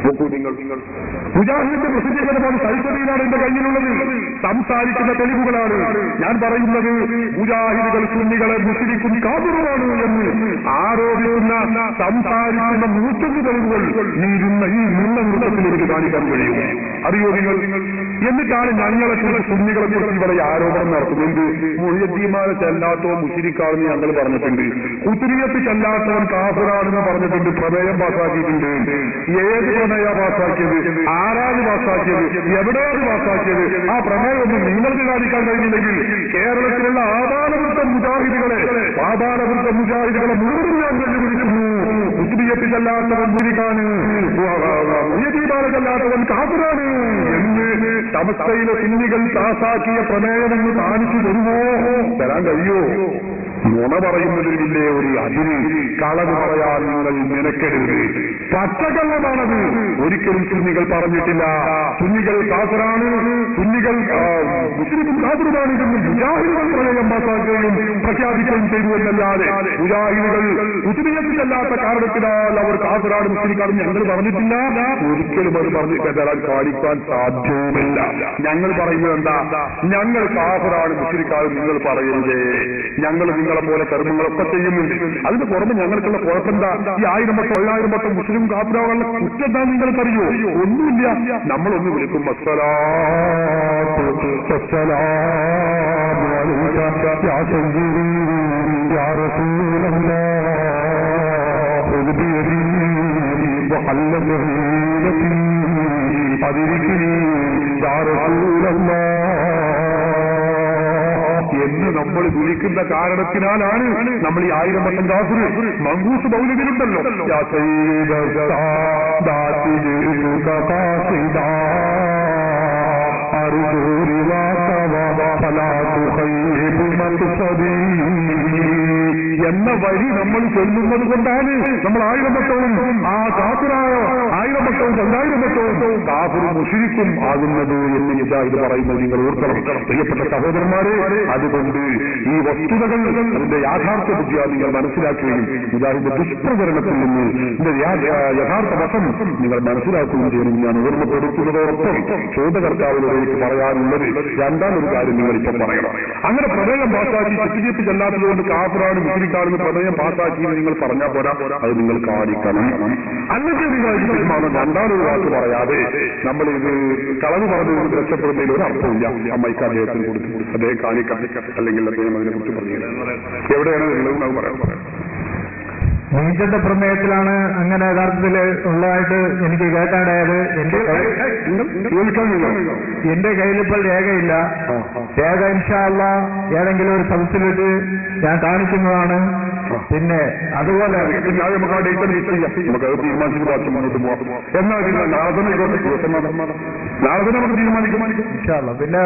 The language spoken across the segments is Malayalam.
നോക്കൂ നിങ്ങൾ. മുജാഹിദിന്റെ പ്രസിദ്ധീകരണമാണ് സൈഫദീനാണ് എന്റെ കയ്യിലുള്ളത്. സംസാരിക്കുന്ന തെളിവുകളാണ് ഞാൻ പറയുന്നത്. മുജാഹിദുകൾ സുന്നികളെ മുസ്ലിക്കും കാഫിറുമാണ് എന്ന് ആരോപിക്കുന്ന സംസാരിക്കുന്ന 100 തെളിവുകൾ ഈ നൃത്തത്തിൽ എനിക്ക് കാണിക്കാൻ കഴിയും. അറിയോ നിങ്ങൾ? എന്നിട്ടാണ് ഞങ്ങളെ കുറിച്ച് സുന്നികളെ കുറിച്ച് ഇവിടെ ആരോപണം നടത്തുന്നത്. മുഹ്യിദ്ദീൻമാരെ ചെല്ലാത്തവൻ മുശ്രിക്കാണെന്ന് ഞങ്ങൾ പറഞ്ഞിട്ടുണ്ട്. ഖുത്ബിയ്യത്ത് ചെല്ലാത്തവൻ കാഫിറാണെന്ന് പറഞ്ഞിട്ടുണ്ട്. പ്രമേയം പാസാക്കിയിട്ടുണ്ട്. ഏത് പ്രമേയ പാസാക്കിയത്? ആരാണ് പാസാക്കിയത്? എവിടെയാണ് പാസാക്കിയത്? ആ പ്രമേയമൊന്നും നിങ്ങൾക്ക് കാണിക്കാൻ കഴിഞ്ഞില്ലെങ്കിൽ കേരളത്തിലുള്ള ആധാരവൃത്ത മുജാഹിദുകളെ മുഴുവൻ ഞാൻ വെല്ലുവിളിക്കുന്നു. ഖുത്ബിയ്യത്ത് ചെല്ലാത്തവൻ മുശ്രിക്കാണ്, മുഹ്യിദ്ദീൻമാരെ ചെല്ലാത്തവൻ കാഫിറാണ് എന്ന് സമസ്തയിലെ സുന്നികൾ പാസാക്കിയ പ്രമേയമെന്ന് കാണിച്ചു തരുമോ? തരാൻ കഴിയോ? നുണ പറയുന്നതിലില്ലേ ഒരു അതിന്? കളവ് പറയാൻ നിങ്ങൾ മെനക്കെടരുത്. പച്ചക്കള്ളമാണത്. ഒരിക്കലും സുന്നികൾ പറഞ്ഞിട്ടില്ല സുന്നികൾ കാഫിറാണ്, സുന്നികൾ മുസ്ലിമും കാഫിറുമാണ് എന്ന് മുജാഹിദുകൾ പ്രളയം പാസാക്കുകയും പ്രഖ്യാപിക്കുകയും ചെയ്തു എന്നല്ലാതെ മുജാഹിദുകൾ ഖുത്ബിയ്യത്തിലല്ലാത്ത കാരണത്തിനാൽ അവർ കാഫിറാണ് മുസ്ലിക്കാണെന്ന് ഞങ്ങൾ പറഞ്ഞിട്ടില്ല. ഒരിക്കലും അത് പറഞ്ഞിട്ട് തരാൻ കാണിക്കാൻ സാധ്യവുമില്ല. ഞങ്ങൾ പറയുന്നത് എന്താ? ഞങ്ങൾ കാഫിറാണ് മുസ്ലിക്കാണെന്ന് നിങ്ങൾ പറയുന്നതേ. ഞങ്ങൾ നിങ്ങളെ പോലെ കർമ്മങ്ങളൊക്കെ ചെയ്യുന്നുണ്ട്. അതിന് പുറമെ ഞങ്ങൾക്കുള്ള കുഴപ്പമെന്താ? ഈ 1000 വട്ടം 1000 വട്ടം മുസ്ലിം കാഫിറാകാനുള്ള കുറ്റെന്താ നിങ്ങൾക്കറിയോ? ഒന്നുമില്ല. നമ്മളൊന്ന് വിളിക്കും എന്ന് നമ്മൾ വിളിക്കുന്ന കാരണത്തിനാലാണ് നമ്മൾ ഈ 1000 വട്ടം കാഫിർ. മങ്കൂസ് മൗലിദിലുണ്ടല്ലോ, എന്ന വഴി നമ്മൾ ചൊല്ലുന്നത് കൊണ്ടാണ് നമ്മൾ 1000 വട്ടവും ആ കാഫിറായ 1000 വട്ടവും 1000 വട്ടവും കാഫിർ മുശ്രിക്കും ആകുന്നത് എന്ന് മുജാഹിദ് പറയുന്നത് നിങ്ങൾ ഓർക്കണം. പ്രിയപ്പെട്ട സഹോദരന്മാരെ, അതുകൊണ്ട് ഈ വസ്തുതകൾ അതിന്റെ യാഥാർത്ഥ ബുദ്ധിയാ നിങ്ങൾ മനസ്സിലാക്കുകയും മുജാഹിദ് ദുഷ്പ്രചരണത്തിൽ നിന്ന് ഇതിന്റെ യഥാർത്ഥ വശം നിങ്ങൾ മനസ്സിലാക്കുകയും ചെയ്യണം. ഞാൻ ഓർമ്മപ്പെടുത്തുന്നതോടൊപ്പം ചോദ്യകർത്താവിനോട് എനിക്ക് പറയാനുള്ളത് രണ്ടാമൊരു കാര്യം നിങ്ങൾ ഇപ്പം പറയണം. അങ്ങനെ പ്രമേയം പാസാക്കി ഖുത്ബിയ്യത്ത് ചെല്ലാത്തതുകൊണ്ട് കാഫിറാണ് മുസ്ലിക്കാണെന്ന് പ്രമേയം പാസാക്കി നിങ്ങൾ പറഞ്ഞാൽ പോരാ, അത് നിങ്ങൾ കാണിക്കണം. അല്ലെങ്കിൽ നിങ്ങൾ രണ്ടാമൊരു വാക്ക് പറയാതെ നമ്മൾ ഇത് കളവ് പറഞ്ഞുകൊണ്ട് രക്ഷപ്പെടുന്നതിൽ ഒരു അർത്ഥമില്ല. അമ്മയ്ക്ക് അദ്ദേഹത്തിന് കൊടുത്തു അദ്ദേഹം കാണിക്കാം, അല്ലെങ്കിൽ അദ്ദേഹം അതിനെ കുറിച്ച് പറഞ്ഞു എവിടെയാണ് നിങ്ങൾ പറയാം. നീച്ചന്റെ പ്രമേയത്തിലാണ് അങ്ങനെ യഥാർത്ഥത്തിൽ ഉള്ളതായിട്ട് എനിക്ക് കേൾക്കാണ്ടായത്. എന്റെ കയ്യിലിപ്പോൾ രേഖയില്ല. രേഖ ഇൻഷാ അല്ലാഹ് ഏതെങ്കിലും ഒരു സദസ്സിലിട്ട് ഞാൻ കാണിക്കുന്നതാണ്. പിന്നെ അതുപോലെ നാളെ നമുക്ക് തീരുമാനിക്കും. പിന്നെ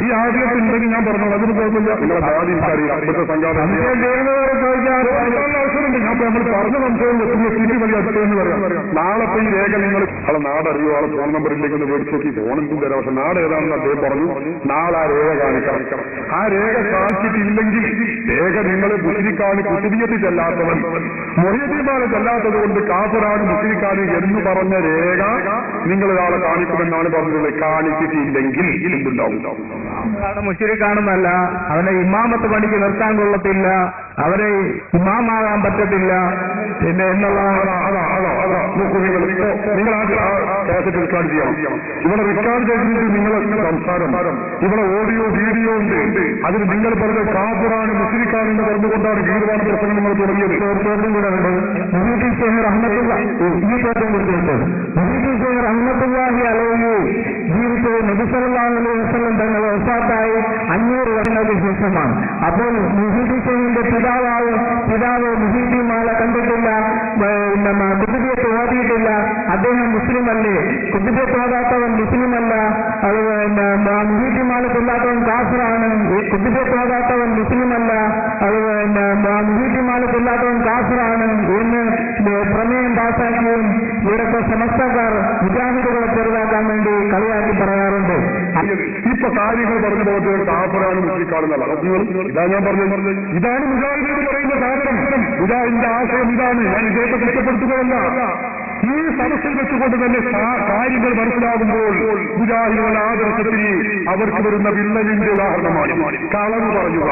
ഈ ആദ്യത്തിലുണ്ടെങ്കിൽ ഞാൻ പറഞ്ഞു അതിന് കുഴപ്പമില്ല. നമ്മൾ പറഞ്ഞ സംശയം സ്ഥിതി വലിയ അടുത്തെന്ന് പറയാം. നാളെ ഈ രേഖ നിങ്ങൾ ആളെ നാടറിയോ, ആളെ ഫോൺ നമ്പറിലേക്ക് ഒന്ന് മേടിച്ച് നോക്കി ഫോണെന്തും തരാം. പക്ഷെ നാട് ഏതാണെന്ന് അദ്ദേഹം പറഞ്ഞു. നാളെ ആ രേഖ കാണിക്കണം. ആ രേഖ കാണിച്ചിട്ടില്ലെങ്കിൽ രേഖ നിങ്ങൾ മുസ്ലിക്കാണ് ഖുത്ബിയ്യത്ത് ചെല്ലാത്തവൻ, മുഹ്യിദ്ദീൻമാരെ ചെല്ലാത്തത് കൊണ്ട് കാഫിറാണ് മുസ്ലിക്കാണ് എന്ന് പറഞ്ഞ രേഖ നിങ്ങൾ ഒരാളെ കാണിക്കുമെന്നാണ് പറഞ്ഞത്. കാണിച്ചിട്ടില്ലെങ്കിൽ എന്തുണ്ടാവും? മുശ്രിക്കാണെന്നല്ല, അവനെ ഇമാമത്ത് പണിക്ക് നിർത്താൻ കൊള്ളത്തില്ല, അവരെ ഇമാമാകാൻ പറ്റത്തില്ല. പിന്നെ നിങ്ങൾ ആ കാസറ്റ് റെക്കോർഡ് ചെയ്യണം. ഇവിടെ റെക്കോർഡ് ചെയ്തിട്ട് നിങ്ങളെ സംസാരം ഇവിടെ ഓഡിയോ വീഡിയോ ഉണ്ട്. അതിന് നിങ്ങൾ പറഞ്ഞ കാഫിറാണ് മുസ്ലിക്കാണെന്ന് പറഞ്ഞുകൊണ്ടാണ് ഗീർവാണ പ്രസംഗം നിങ്ങൾ തുടങ്ങിയത്. ജീവിതത്തിൽ നബി സല്ലല്ലാഹു അലൈഹി വസല്ലം തങ്ങൾ വഫാത്തായി 500 വർഷങ്ങൾക്ക് ശേഷമാണ്. അപ്പോൾ മുഹീദ്ദീന്റെ പിതാവ് മുഹീദ്ദീൻമാരെ കണ്ടിട്ടില്ല, ഖുത്ബിയ്യത്ത് ഓതിയിട്ടില്ല. അദ്ദേഹം മുസ്ലിം അല്ലേ? ഖുത്ബിയ്യത്ത് ഓതാത്തവൻ മുസ്ലിമല്ല. അത് മുഹീദ്ദീൻമാരെ കൊല്ലാത്തവൻ കാഫിറാണ്. ഖുത്ബിയ്യത്ത് ഓതാത്തവൻ മുസ്ലിമല്ല. അത് മുഹീദ്ദീൻമാരെ കൊല്ലാത്തവൻ കാഫിറാണ് എന്ന് പ്രമേയം പാസാക്കുകയും ഇവിടുത്തെ സമസ്തക്കാർ മുജാഹിദുകളെ ചെറുതാക്കാൻ വേണ്ടി കളിയാക്കി പറയാറുണ്ട്. ഇപ്പൊ കാര്യങ്ങൾ പറഞ്ഞു പോകട്ടെ, കാഫറാണ് മുസ്ലിക്കാണെന്നുള്ള ഇതാ ഞാൻ പറഞ്ഞത്. ഇതാണ് മുജാഹിദ് എന്ന് പറയുന്ന സാധനം. മുജാഹിദിന്റെ ആശയം ഇതാണ്. ഞാൻ ഇദ്ദേഹത്തെ കുറ്റപ്പെടുത്തുകയല്ല. ഈ സദസ്സിൽ വെച്ചുകൊണ്ട് തന്നെ കാര്യങ്ങൾ മനസ്സിലാകുമ്പോൾ മുജാഹിദുകളുടെ ആദർശത്തിന് അവർക്ക് വരുന്ന വിള്ളലിന്റെ ഉദാഹരണമാണ് കളവ് പറയുക,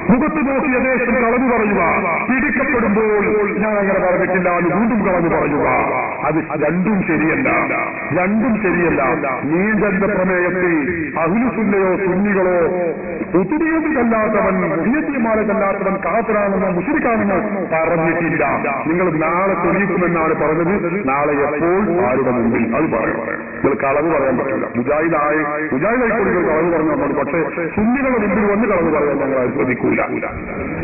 മുഖത്ത് നോക്കി യഥേഷ്ടം കളവ് പറയുക, പിടിക്കപ്പെടുമ്പോൾ ഞാൻ അങ്ങനെ പറഞ്ഞിട്ടില്ല എന്ന് വീണ്ടും കളവ് പറയുക. അത് രണ്ടും ശരിയല്ല, രണ്ടും ശരിയല്ല. നീന്തന്റെ പ്രമേയത്തിൽ അഹ്ലുസുന്നയോ സുന്നികളോ ഉത്തുനിയത്തിലല്ലാത്തവൻ ഉയത്തിമാലല്ലാത്തവൻ കാഫിറാണെന്നോ മുശ്രിക്കാണെന്നോ പറഞ്ഞിട്ടില്ല. നിങ്ങൾ നാളെ തെളിയിക്കുമെന്നാണ് പറഞ്ഞത്. നാളെ എപ്പോൾ ആരുടെ മുമ്പിൽ അത് പറയണം. നിങ്ങൾ കളവ് പറയാൻ പറ്റില്ല. മുജാഹിദായിക്കൂടി കളവ് പറഞ്ഞു. പക്ഷേ സുന്നികളുടെ മുമ്പിൽ വന്ന് കളവ് പറയാൻ ഞങ്ങൾ ശ്രദ്ധിക്കൂല.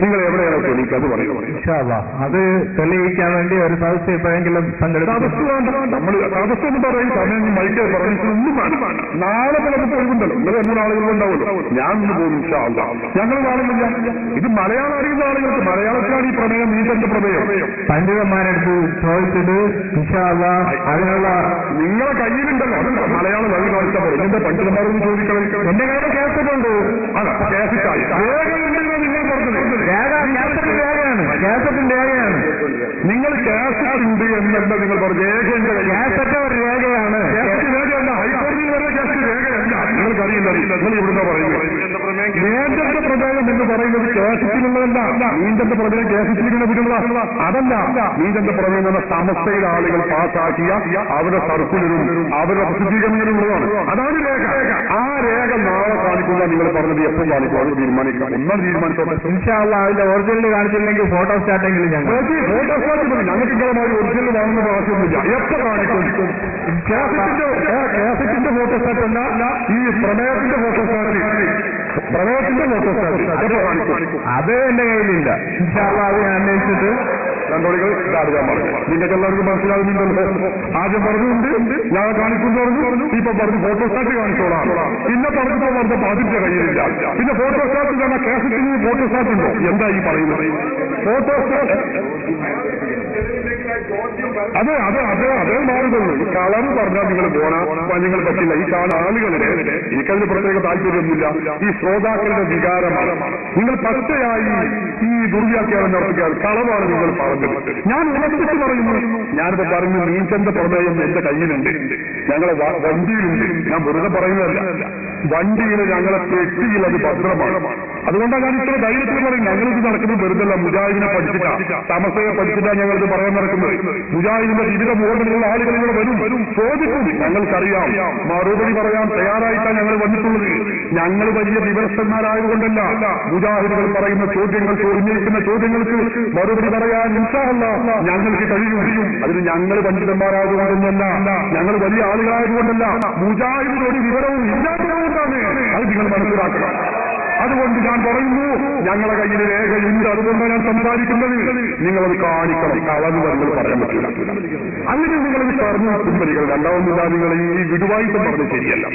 നിങ്ങൾ എവിടെയാണ് തെളിയിക്കുക അത് പറയുന്നത്. അത് തെളിയിക്കാൻ വേണ്ടി ഒരു സദസ്സ് എപ്പോഴെങ്കിലും നമ്മൾ സദസ്സ് എന്ന് പറയും സമയം മൈക്ക് പറഞ്ഞിട്ടൊന്നും വേണം. നാളെ ചിലപ്പോൾ ഒഴിവുണ്ടല്ലോ. നിങ്ങൾ എന്നോട് ആളുകളുണ്ടാവുമല്ലോ. ഞാൻ ഒന്ന് പോകും. ഞങ്ങൾ കാണുന്നില്ല. ഇത് മലയാളം അറിയുന്ന ആളുകൾക്ക് മലയാളത്തിലാണ് ഈ പ്രമേയം, നീന്തന്റെ പ്രമേയം. പണ്ഡിതന്മാരെടുത്ത് ചോദിച്ചിട്ട് അതിനുള്ള നിങ്ങളെ കയ്യിലുണ്ടല്ലോ. അത് മലയാളം വഴി കാണിച്ചാൽ പറയും. എന്റെ പണ്ഡിതന്മാരൊന്നും ചോദിക്കണം. എന്റെ കയ്യിൽ കേസറ്റുണ്ട്. അല്ല കേസറ്റായി നിങ്ങൾ പറഞ്ഞത് കേസറ്റിന്റെ രേഖയാണ്. നിങ്ങൾ കാസറ്റ് ഉണ്ട് എന്നല്ല നിങ്ങൾ പറഞ്ഞു. രേഖയുടെ കേസറ്റ് ഒരു രേഖയാണ്. രേഖയല്ല, ഹൈക്കോടതിയിൽ വരെ കേസറ്റ് രേഖയല്ല. നിങ്ങൾക്കറിയില്ല. നിങ്ങൾ ഇവിടുന്ന് പറയുന്നത് നീന്തന്റെ പ്രമേയം എന്ന് പറയുന്നത് കേസറ്റിലുള്ളതല്ല. നീന്തന്റെ പ്രമേയം കേസറ്റിലുള്ള അതല്ല. നീന്തന്റെ പ്രമേയം എന്ന സമസ്തയുടെ ആളുകൾ പാസ്സാക്കിയ അവരുടെ സർക്കുലറും അവരുടെ പ്രസിദ്ധീകരണങ്ങളുള്ളതാണ്. അതാണ് രേഖ. ആ രേഖ നാളെ കാണിക്കുക. നിങ്ങൾ പറഞ്ഞത് എപ്പോൾ കാണിക്കും അത് തീരുമാനിക്കാം. ഒന്നാം തീരുമാനിച്ചോട്ടെ. അതിന്റെ ഒറിജിനൽ കാണിച്ചില്ലെങ്കിൽ ഫോട്ടോ സ്റ്റാർട്ടെങ്കിലും ഞങ്ങൾ ഫോട്ടോ സ്റ്റാർട്ട് മതി. ഞങ്ങൾക്ക് ഇങ്ങനെ ഒറിജിനൽ വാങ്ങുന്ന ആവശ്യമൊന്നുമില്ല. എപ്പോ കാണിക്കും? കേസറ്റിന്റെ ഫോട്ടോ സ്റ്റാർട്ട് അല്ല, ഈ പ്രമേയത്തിന്റെ ഫോട്ടോ സ്റ്റാർട്ട്. പ്രമേയത്തിന്റെ ഫോട്ടോ സ്റ്റാർട്ട് എപ്പോ കാണിക്കും? അത് എന്റെ കയ്യിലില്ല. അത് ഞാൻ അന്വേഷിച്ചിട്ട് രണ്ടോളികൾ അറിയാൻ പറഞ്ഞു. നിങ്ങൾക്ക് എല്ലാവർക്കും മനസ്സിലാകുന്നുണ്ടല്ലോ. ആദ്യം പറഞ്ഞുണ്ട് ഞാൻ കാണിക്കും പറഞ്ഞു. ഇപ്പൊ പറഞ്ഞു ഫോട്ടോ സ്റ്റാർട്ട് കാണിച്ചോളാം. പിന്നെ പറഞ്ഞപ്പോ അതിന്റെ കയ്യിലില്ല. പിന്നെ ഫോട്ടോ സ്റ്റാർട്ട് കാരണം കേസറ്റിന് ഫോട്ടോ സ്റ്റാർട്ട് ഉണ്ടോ? എന്താ ഈ പറയുന്നത്? ഫോട്ടോ സ്റ്റാർട്ട് അതേ മാറുകയുള്ളൂ. ഈ കളറ് പറഞ്ഞാൽ നിങ്ങൾ നിങ്ങൾ പറ്റില്ല. ഈ കാണുന്ന ആളുകളുടെ എനിക്കതിന് പ്രത്യേക താല്പര്യമൊന്നുമില്ല. ഈ ശ്രോതാക്കളുടെ വികാരമാണ്. നിങ്ങൾ പച്ചയായി ഈ ദുർവ്യാഖ്യാനം നടത്തുകയാണ്. കളവാണ് നിങ്ങൾ പറഞ്ഞത്. ഞാൻ ഉറപ്പിച്ച് പറയുന്നു. ഞാനിപ്പോ പറഞ്ഞു നീന്തന്റെ പ്രമേയം എന്റെ കയ്യിലുണ്ട്. ഞങ്ങളെ വണ്ടിയിലുണ്ട്. ഞാൻ വെറുതെ പറയുന്നതല്ല. വണ്ടിയിൽ ഞങ്ങളെ പെട്ടിയിൽ അത് ഭദ്രമാണ്. അതുകൊണ്ടാണ് ഞാൻ ഇത്ര ധൈര്യത്തിൽ പറയും. ഞങ്ങളിത് നടക്കുന്നത് വെറുതല്ല. മുജാഹിദിനെ പഠിച്ചിട്ടാ, സമസ്തയെ പഠിച്ചിട്ടാ ഞങ്ങളിത് പറയാൻ നടക്കുന്നത്. മുജാഹിദിന്റെ വിവിധ മുകളിലുള്ള ആളുകൾ ഇവിടെ വരും, ചോദിക്കും. ഞങ്ങൾക്കറിയാം, മറുപടി പറയാൻ തയ്യാറായിട്ടാണ് ഞങ്ങൾ വന്നിട്ടുള്ളത്. ഞങ്ങൾ വലിയ വിവരസ്ഥന്മാരായതുകൊണ്ടല്ല. മുജാഹിദുകൾ പറയുന്ന ചോദ്യങ്ങൾക്ക്, ഉന്നയിക്കുന്ന ചോദ്യങ്ങൾക്ക് മറുപടി പറയാൻ ഇൻഷാ അല്ലാഹ് ഞങ്ങൾക്ക് കഴിയും. അതിന് ഞങ്ങൾ പണ്ഡിതന്മാരായതുകൊണ്ടൊന്നല്ല, ഞങ്ങൾ വലിയ ആളുകളായതുകൊണ്ടല്ല. മുജാഹിദിന് ഒരു വിവരവും ഇല്ലാത്തതുകൊണ്ടാണ്. അത് നിങ്ങൾ മനസ്സിലാക്കണം. അതുകൊണ്ട് ഞാൻ പറയുന്നു, ഞങ്ങളുടെ കയ്യിൽ രേഖയുണ്ട്. അതുകൊണ്ടാണ് ഞാൻ സംസാരിക്കുന്നത്. നിങ്ങളത് കാണിക്കണം. കളവ് നിങ്ങൾ പറയാൻ പറ്റില്ല. അങ്ങനെ നിങ്ങളത് പറഞ്ഞു പിൻവലികൾ. രണ്ടാമതില്ല, നിങ്ങൾ ഈ വിടുവായിത്തം പറഞ്ഞ് ശരിയല്ല.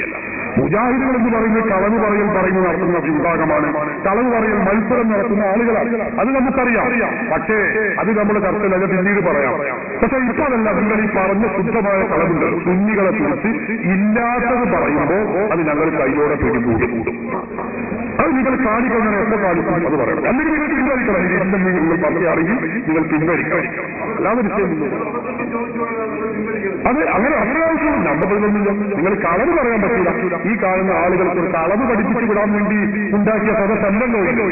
മുജാഹിദുകൾ എന്ന് പറയുന്നത് കളവ് പറയുന്ന നടത്തുന്ന വിഭാഗമാണ്. കളവ് പറയൽ മത്സരം നടത്തുന്ന ആളുകളാണ്. അത് നമുക്കറിയാം. പക്ഷേ അത് നമ്മുടെ ചർച്ചയിലല്ല, പിന്നീട് പറയാം. പക്ഷെ ഇപ്പൊ അതല്ല. നിങ്ങൾ ഈ പറഞ്ഞ ശുദ്ധമായ കളവുണ്ട്. സുന്നികളെ കുറിച്ച് ഇല്ലാത്തത് പറയുമ്പോൾ അത് ഞങ്ങൾ കൈയോടെ പിടികൂടും. അത് നിങ്ങൾ കാണിക്കണം. എപ്പോൾ കാണിക്കും അത് പറയണം. അല്ലെങ്കിൽ നിങ്ങൾ പിൻവലിക്കണം. നിങ്ങൾ പറയുകയാണെങ്കിൽ നിങ്ങൾ പിൻവലിക്കണം. അല്ലാതെ വിഷയമൊന്നും അത് അങ്ങനെ അത്യാവശ്യം നമ്പറൊന്നുമില്ല. നിങ്ങൾ കളവ് പറയാൻ പറ്റില്ല. ഈ കാണുന്ന ആളുകൾക്ക് ഒരു കളവ് പഠിപ്പിച്ചു വിടാൻ വേണ്ടി ഉണ്ടാക്കിയ സദസ്സല്ലല്ലോ.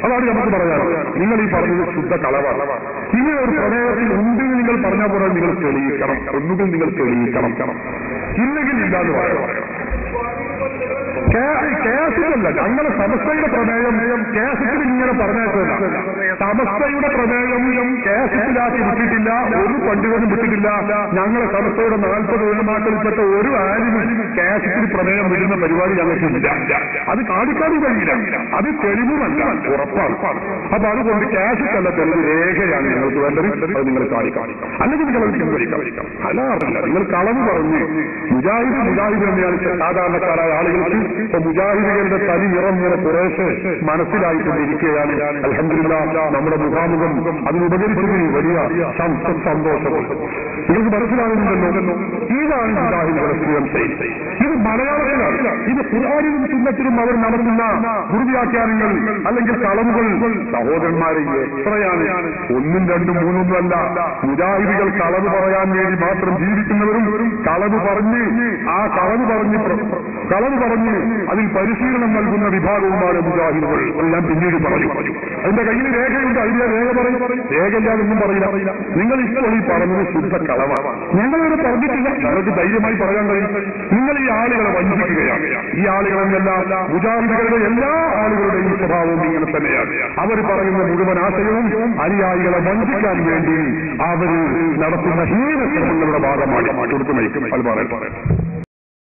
അതാണ് നമുക്ക് പറയാറ്. നിങ്ങൾ ഈ പറഞ്ഞത് ശുദ്ധ കളവാണ്. ഇങ്ങനെ ഒരു പ്രമേയത്തിൽ ഉണ്ടെങ്കിൽ നിങ്ങൾ പറഞ്ഞാൽ പോലെ നിങ്ങൾ തെളിയിക്കണം. ഒന്നുകിൽ നിങ്ങൾ തെളിയിക്കണം, ഇല്ലെങ്കിൽ ഇല്ലാന്ന് പറയണം. കേസിലല്ല, ഞങ്ങളെ സമസ്തയുടെ പ്രമേയം കേസത്തിൽ ഇങ്ങനെ പറഞ്ഞേക്കില്ല. സമസ്തയുടെ പ്രമേയം കേസത്തിലാക്കി വിട്ടിട്ടില്ല. ഒരു പണ്ഡിതനും വിട്ടിട്ടില്ല. ഞങ്ങളെ സമസ്തയുടെ 40 ഉലമാക്കളിൽപ്പെട്ട ഒരു ആലിനും കേസത്തിൽ പ്രമേയം വിടുന്ന പരിപാടി ഞങ്ങൾക്കില്ല. അത് കാണിക്കാനും കഴിയില്ല. അത് തെളിവുമല്ല, ഉറപ്പാണ്. അപ്പൊ അതുകൊണ്ട് കേസത്തല്ല, തെളിവ് രേഖയാണ് നിങ്ങൾക്ക് വേണ്ടത്. അത് നിങ്ങൾ കാണിക്കാം. അല്ലെങ്കിൽ നിങ്ങൾ അത് പിൻവലിക്കാം. അല്ല, നിങ്ങൾ കളവ് പറഞ്ഞ് മുജാഹിദ് തന്നെയാണ് സാധാരണക്കാരായ ആളുകൾക്ക് ഇപ്പൊ മുജാഹിദുകളുടെ തനി നിറം ഇങ്ങനെ കുറേശ്ശെ മനസ്സിലായിക്കൊണ്ടിരിക്കുകയാണ്. അൽഹംദുലില്ലാഹ് നമ്മുടെ മുഖാമുഖം അതിനുപകരിച്ചതിൽ വലിയ സന്തോഷം നിങ്ങൾക്ക് മനസ്സിലാകുന്നുണ്ടല്ലോ. ഇതാണ് മുജാഹിദുകളുടെ സ്ഥിരം ശൈലി. ഇത് മലയാളത്തിലാണ്. ഇത് ഖുർആനിലും സുന്നത്തിലും അവർ നടത്തുന്ന ദുർവ്യാഖ്യാനങ്ങൾ അല്ലെങ്കിൽ കളവുകൾ സഹോദരന്മാരെ എത്രയാണ്. 1, 2, 3 അല്ല. മുജാഹിദുകൾ കളവ് പറയാൻ വേണ്ടി മാത്രം ജീവിക്കുന്നവരും കളവ് പറഞ്ഞ് അതിൽ പരിശീലനം നൽകുന്ന വിഭാഗവുമാണ് മുജാഹിദുകൾ. ഞാൻ പിന്നീട് പറഞ്ഞു. അതിന്റെ കയ്യിൽ രേഖയുണ്ട്. അതിന്റെ രേഖ പറയും. രേഖയില്ലാതൊന്നും പറയില്ല. നിങ്ങൾ ഇപ്പോൾ ഈ പറഞ്ഞത് ശുദ്ധ കളവാണ്. ഞങ്ങളിവിടെ പറഞ്ഞിട്ടില്ല. ഞങ്ങൾക്ക് ധൈര്യമായി പറയാൻ കഴിയും. നിങ്ങൾ ഈ ആളുകളെ വഞ്ചിക്കുകയാണ്. ഈ ആളുകളെന്നല്ല, മുജാഹിദുകളുടെ എല്ലാ ആളുകളുടെയും സ്വഭാവവും ഇങ്ങനെ തന്നെയാണ്. അവർ പറയുന്ന മുഴുവൻ ആശയവും അനുയായികളെ വഞ്ചിക്കാൻ വേണ്ടി അവർ നടത്തുന്ന ഹീനശ്രമങ്ങളുടെ ഭാഗമാണ്. കൊടുത്തു നയിക്കും. അത് പറയട്ടെ.